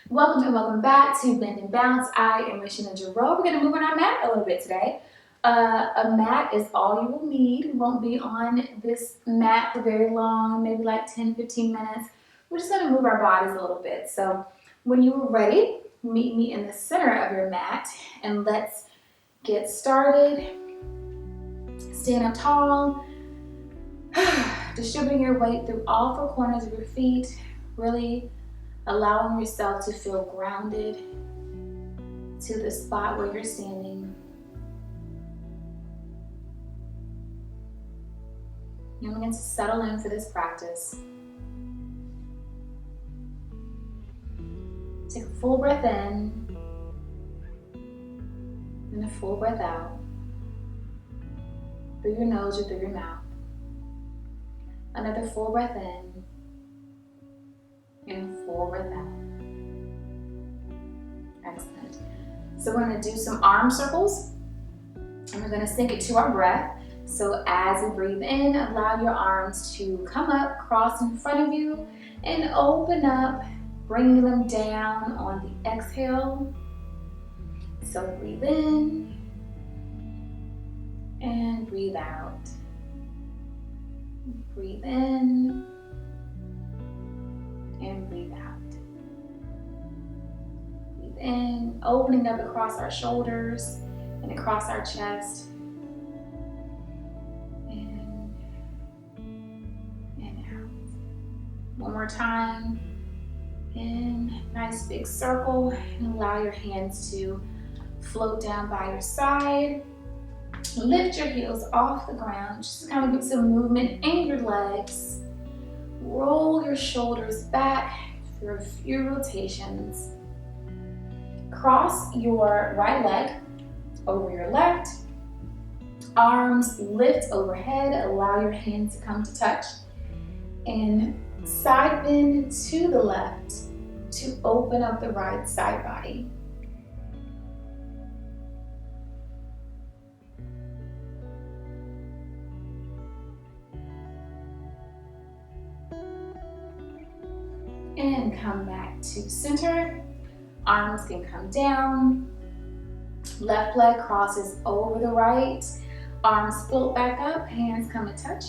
Welcome and welcome back to Bend and Bounce. I am Rasheena Jarreau. We're going to move on our mat a little bit today. A mat is all you will need. We won't be on this mat for very long, maybe like 10-15 minutes. We're just going to move our bodies a little bit. So when you are ready, meet me in the center of your mat and let's get started. Stand up tall, distributing your weight through all four corners of your feet, really allowing yourself to feel grounded to the spot where you're standing. You're going to settle in for this practice. Take a full breath in and a full breath out through your nose or through your mouth. Another full breath in and a full breath out. Excellent. So we're going to do some arm circles and we're going to sync it to our breath. So as we breathe in, allow your arms to come up, cross in front of you, and open up, bringing them down on the exhale. So breathe in and breathe out. Breathe in and breathe out. Breathe in, opening up across our shoulders and across our chest. In and out. One more time. In, nice big circle, and allow your hands to float down by your side. Lift your heels off the ground, just kind of get some movement in your legs. Roll your shoulders back through a few rotations. Cross your right leg over your left. Arms lift overhead, allow your hands to come to touch. And side bend to the left to open up the right side body. And come back to center. Arms can come down. Left leg crosses over the right. Arms float back up, hands come to touch.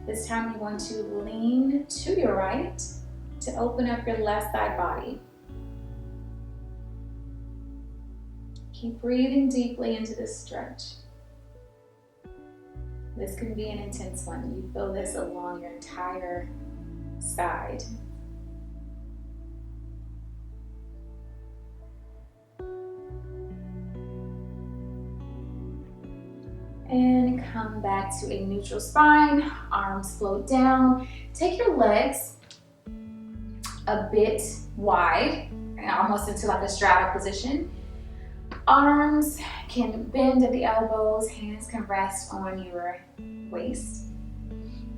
This time you're going to lean to your right to open up your left side body. Keep breathing deeply into this stretch. This can be an intense one. You feel this along your entire side. And come back to a neutral spine, arms float down. Take your legs a bit wide, almost into like a straddle position. Arms can bend at the elbows, hands can rest on your waist.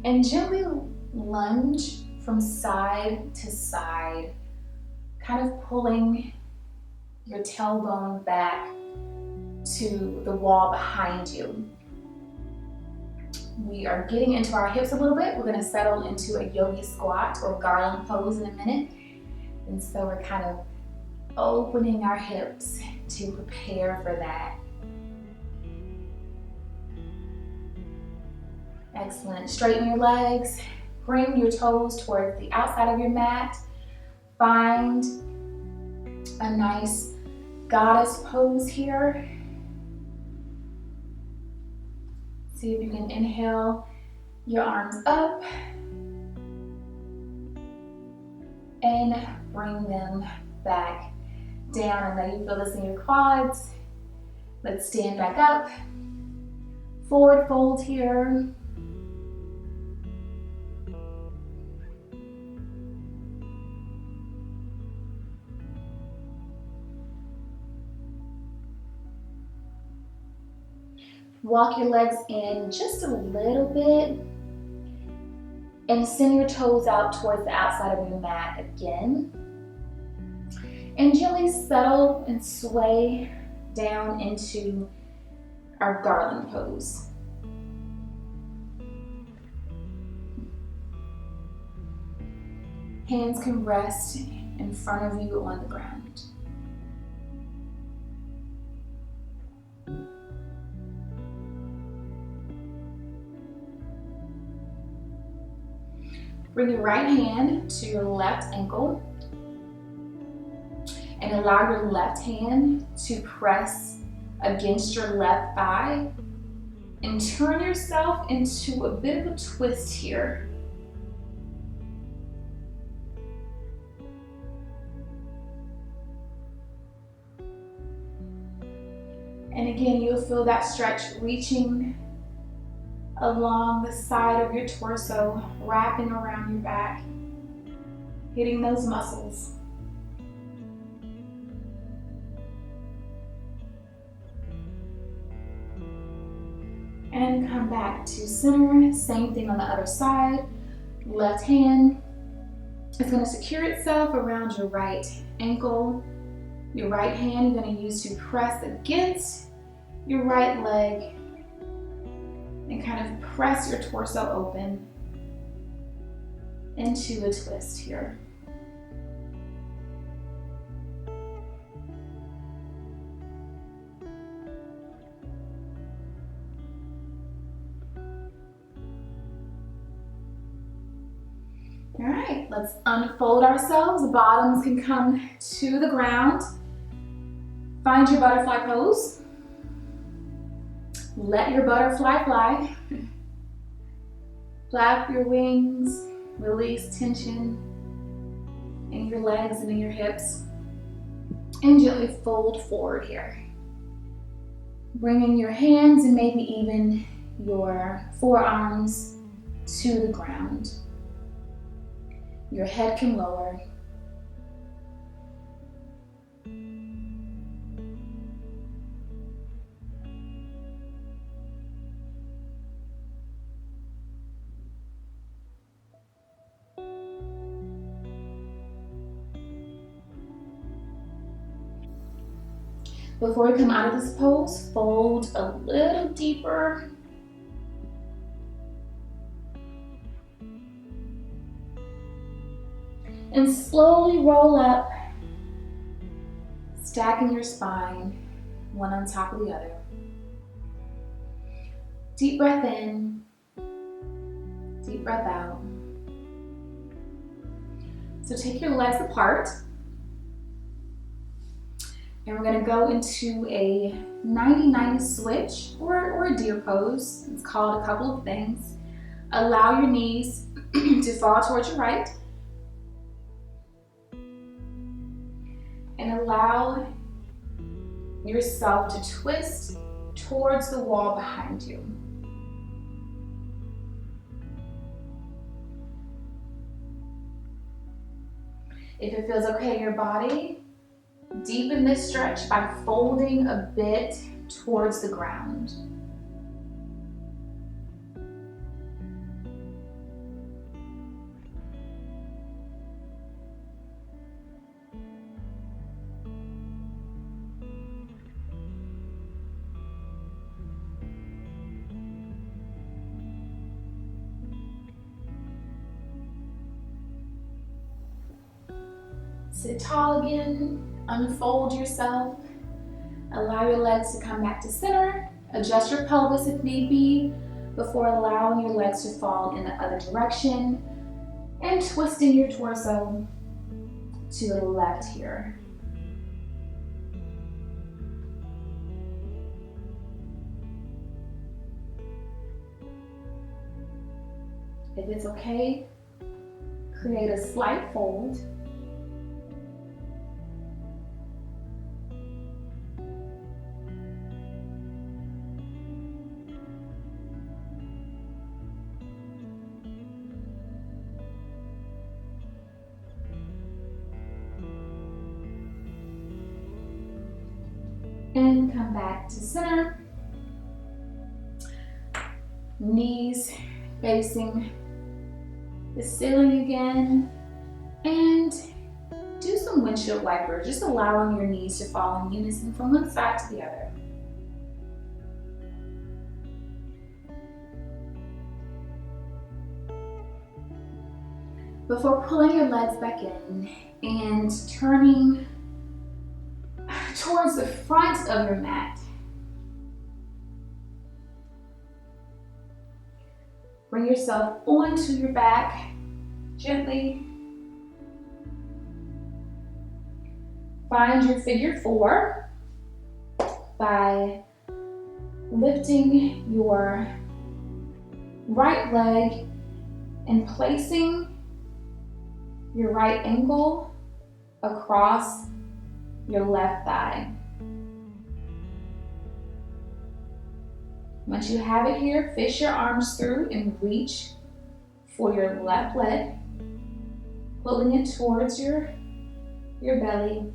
And gently lunge from side to side, kind of pulling your tailbone back to the wall behind you. We are getting into our hips a little bit. We're going to settle into a yogi squat or garland pose in a minute. And so we're kind of opening our hips to prepare for that. Excellent. Straighten your legs. Bring your toes towards the outside of your mat. Find a nice goddess pose here. See if you can inhale your arms up and bring them back down. I know you feel this in your quads. Let's stand back up. Forward fold here. Walk your legs in just a little bit and send your toes out towards the outside of your mat again. And gently settle and sway down into our garland pose. Hands can rest in in front of you on the ground. Bring your right hand to your left ankle and allow your left hand to press against your left thigh and turn yourself into a bit of a twist here. And again, you'll feel that stretch reaching along the side of your torso, wrapping around your back, hitting those muscles. And come back to center. Same thing on the other side. Left hand is going to secure itself around your right ankle. Your right hand you're going to use to press against your right leg and kind of press your torso open into a twist here. All right, let's unfold ourselves. The bottoms can come to the ground. Find your butterfly pose. Let your butterfly fly. Flap your wings, release tension in your legs and in your hips, and gently fold forward here. Bringing your hands and maybe even your forearms to the ground. Your head can lower. Before we come out of this pose, fold a little deeper. And slowly roll up, stacking your spine, one on top of the other. Deep breath in, deep breath out. So take your legs apart. And we're going to go into a 90-90 switch or a deer pose. It's called a couple of things. Allow your knees to fall towards your right. And allow yourself to twist towards the wall behind you. If it feels okay in your body, deepen this stretch by folding a bit towards the ground. Sit tall again, unfold yourself, allow your legs to come back to center, adjust your pelvis if need be, before allowing your legs to fall in the other direction, and twisting your torso to the left here. If it's okay, create a slight fold. And come back to center. Knees facing the ceiling again. And do some windshield wiper, just allowing your knees to fall in unison from one side to the other. Before pulling your legs back in, and turning towards the front of your mat. Bring yourself onto your back gently. Find your figure four by lifting your right leg and placing your right ankle across your left thigh. Once you have it here, fish your arms through and reach for your left leg, pulling it towards your belly.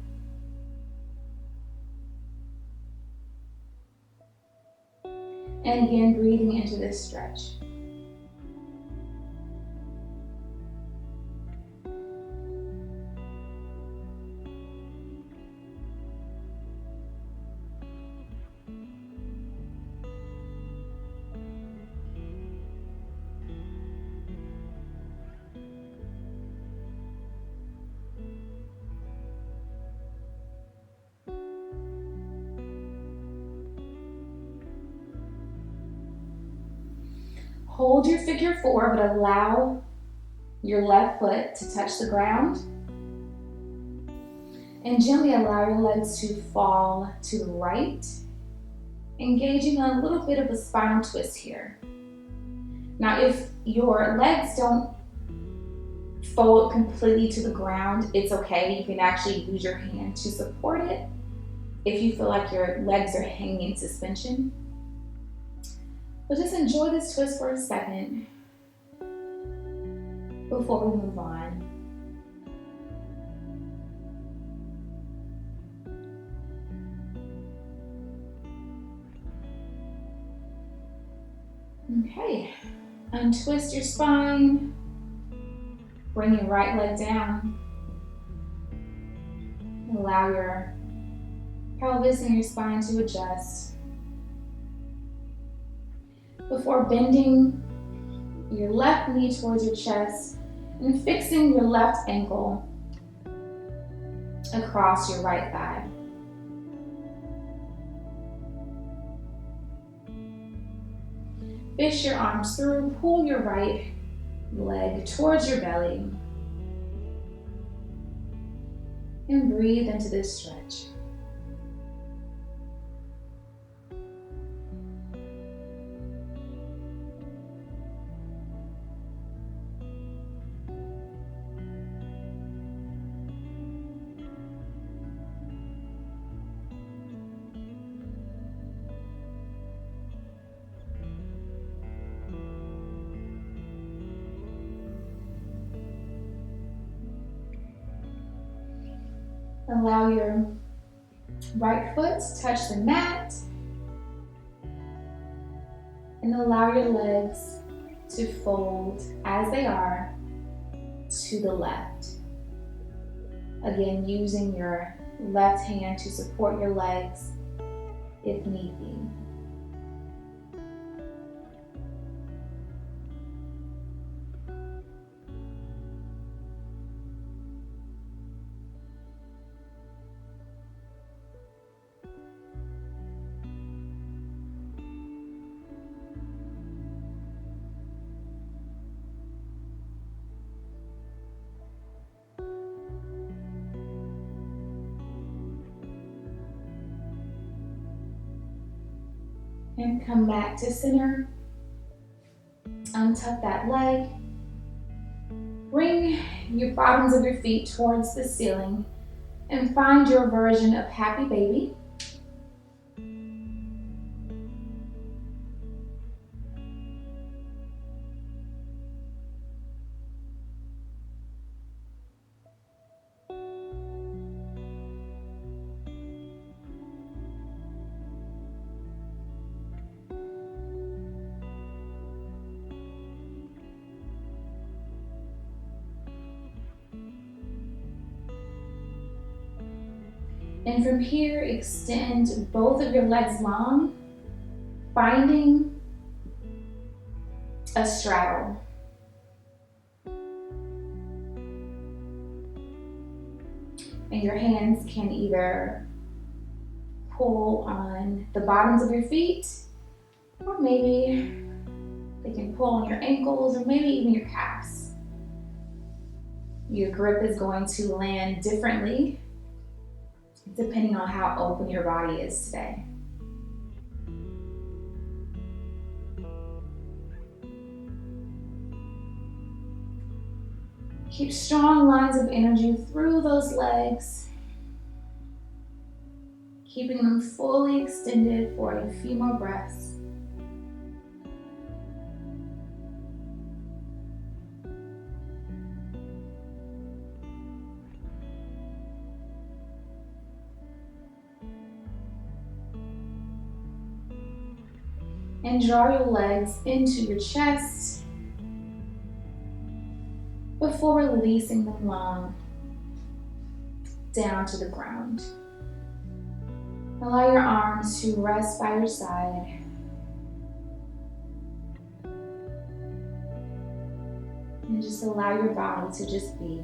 And again, breathing into this stretch. Hold your figure four, but allow your left foot to touch the ground. And gently allow your legs to fall to the right, engaging a little bit of a spinal twist here. Now, if your legs don't fold completely to the ground, it's okay. You can actually use your hand to support it if you feel like your legs are hanging in suspension. But just enjoy this twist for a second before we move on. Okay, untwist your spine, bring your right leg down, allow your pelvis and your spine to adjust. Before bending your left knee towards your chest and fixing your left ankle across your right thigh. Fish your arms through, pull your right leg towards your belly, and breathe into this stretch. Allow your right foot to touch the mat and allow your legs to fold as they are to the left. Again, using your left hand to support your legs if need be. And come back to center. Untuck that leg. Bring your bottoms of your feet towards the ceiling and find your version of happy baby. And from here, extend both of your legs long, finding a straddle. And your hands can either pull on the bottoms of your feet, or maybe they can pull on your ankles, or maybe even your calves. Your grip is going to land differently depending on how open your body is today. Keep strong lines of energy through those legs, keeping them fully extended for a few more breaths. And draw your legs into your chest before releasing them long down to the ground. Allow your arms to rest by your side. And just allow your body to just be.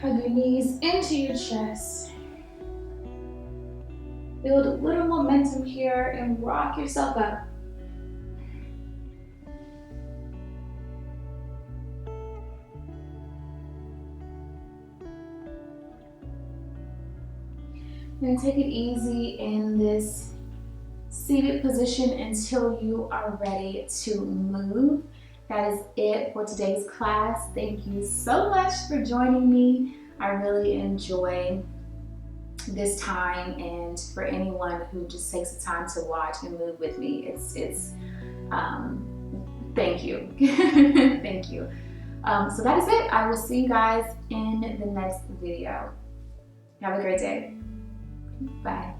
Hug your knees into your chest. Build a little momentum here and rock yourself up. And take it easy in this seated position until you are ready to move. That is it for today's class. Thank you so much for joining me. I really enjoy this time, and for anyone who just takes the time to watch and move with me, thank you. Thank you. So that is it. I will see you guys in the next video. Have a great day. Bye.